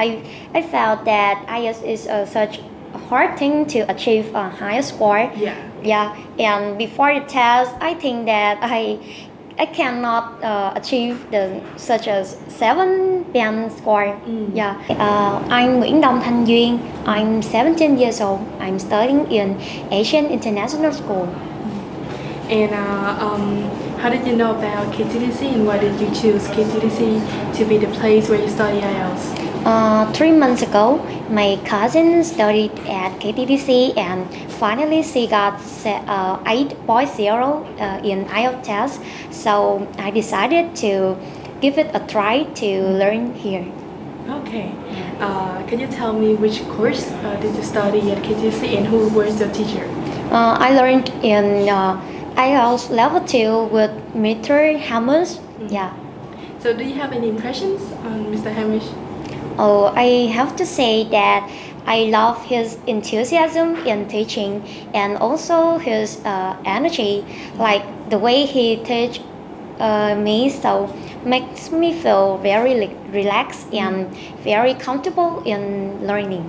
I felt that IELTS is such a hard thing to achieve a higher score. Yeah. Yeah, and before the test, I think that I cannot achieve the such as 7 band score. Yeah. I'm Thanh Duyên. I'm 17 years old. I'm studying in Asian International School. And how did you know about KTDC and why did you choose KTDC to be the place where you study IELTS? 3 months ago, my cousin studied at KTDC and finally she got 8.0 in IELTS test. So I decided to give it a try to learn here. Okay. Can you tell me which course did you study at KTDC and who was your teacher? I learned in IELTS Level 2 with Mr. Hamish. Yeah. So do you have any impressions on Mr. Hamish? Oh, I have to say that I love his enthusiasm in teaching and also his energy, like the way he teach me, so makes me feel very relaxed and very comfortable in learning.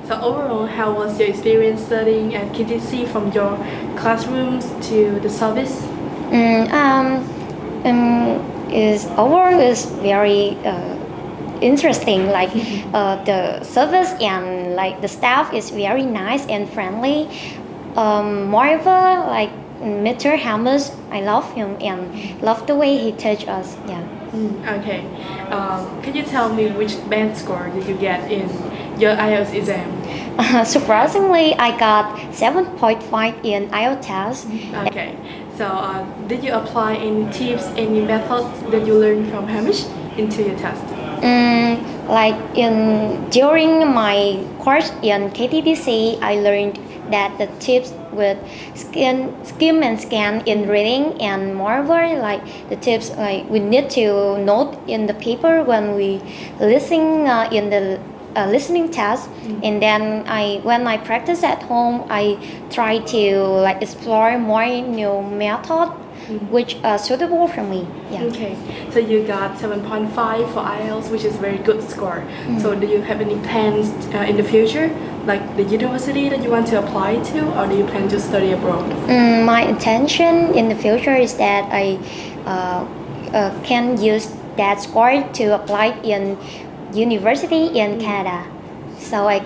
So overall, how was your experience studying at KTDC from your classrooms to the service? Is very interesting. Like the service and like the staff is very nice and friendly. Moreover, like Mr. Hamish, I love him and love the way he teach us. Yeah. Okay. Can you tell me which band score did you get in your IELTS exam? Surprisingly, I got 7.5 in IELTS test. Okay. So did you apply any tips, any methods that you learned from Hamish into your test? During my course in KTDC, I learned that the tips with skim and scan in reading, and moreover, like the tips like we need to note in the paper when we listen in the listening test, and then when I practice at home, I try to like explore more new method which are suitable for me. Yeah. Okay, so you got 7.5 for IELTS, which is very good score. So do you have any plans in the future, like the university that you want to apply to, or do you plan to study abroad? My intention in the future is that I can use that score to apply in university in Canada. So I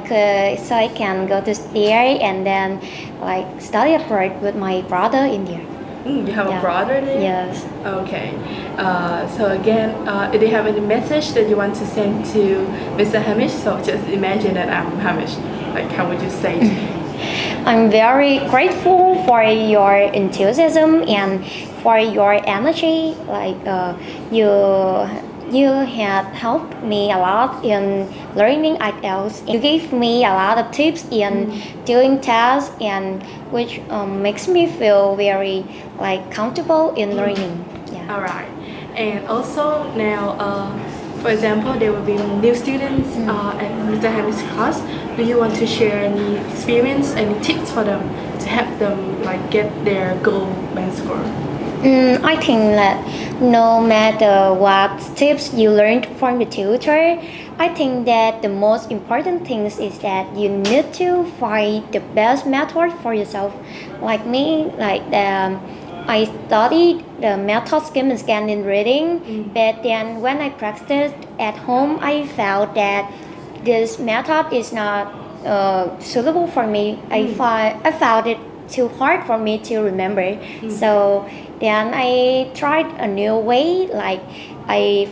can go to there and then like study abroad with my brother in there. You have a brother there? Yes. Okay. So again, do you have any message that you want to send to Mr. Hamish? So just imagine that I'm Hamish. Like, how would you say to him? I'm very grateful for your enthusiasm and for your energy. Like you have helped me a lot in learning IELTS. You gave me a lot of tips in doing tests, and which makes me feel very like comfortable in learning. Yeah. All right. And also now, for example, there will be new students at Mr. Hamish's class. Do you want to share any experience, any tips for them to help them like get their goal band score? I think that no matter what tips you learned from the tutor, I think that the most important thing is that you need to find the best method for yourself. Like me, I studied the method skim and scan in reading, but then when I practiced at home, I felt that this method is not suitable for me. I found it too hard for me to remember. So then I tried a new way. Like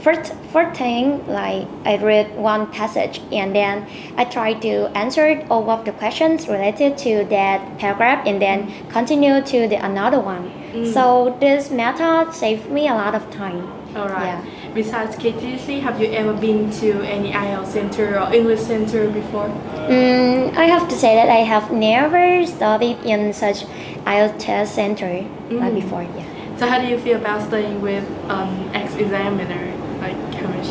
first thing, like I read one passage and then I tried to answer all of the questions related to that paragraph and then continue to the another one. So this method saved me a lot of time. All right. Yeah. Besides KTDC, have you ever been to any IELTS center or English center before? I have to say that I have never studied in such IELTS test center like before. Yeah. So how do you feel about studying with ex-examiner like Hamish?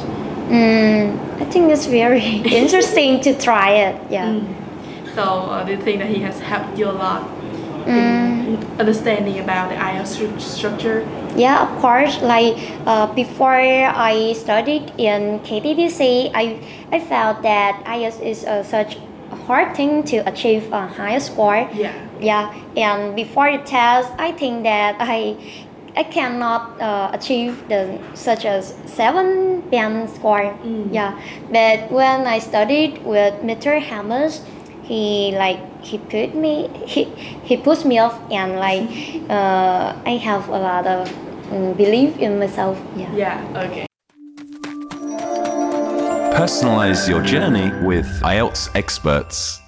I think it's very interesting to try it. Yeah. So do you think that he has helped you a lot in understanding about the IELTS structure? Yeah, of course. Like before I studied in KTDC, I felt that IELTS is such a hard thing to achieve a high score. Yeah. Yeah, and before the test, I think that I cannot achieve the such as 7 band score. Yeah, but when I studied with Mr. Hamish, he pushed me off, and I have a lot of belief in myself. Yeah. Yeah, okay. Personalize your journey with IELTS experts.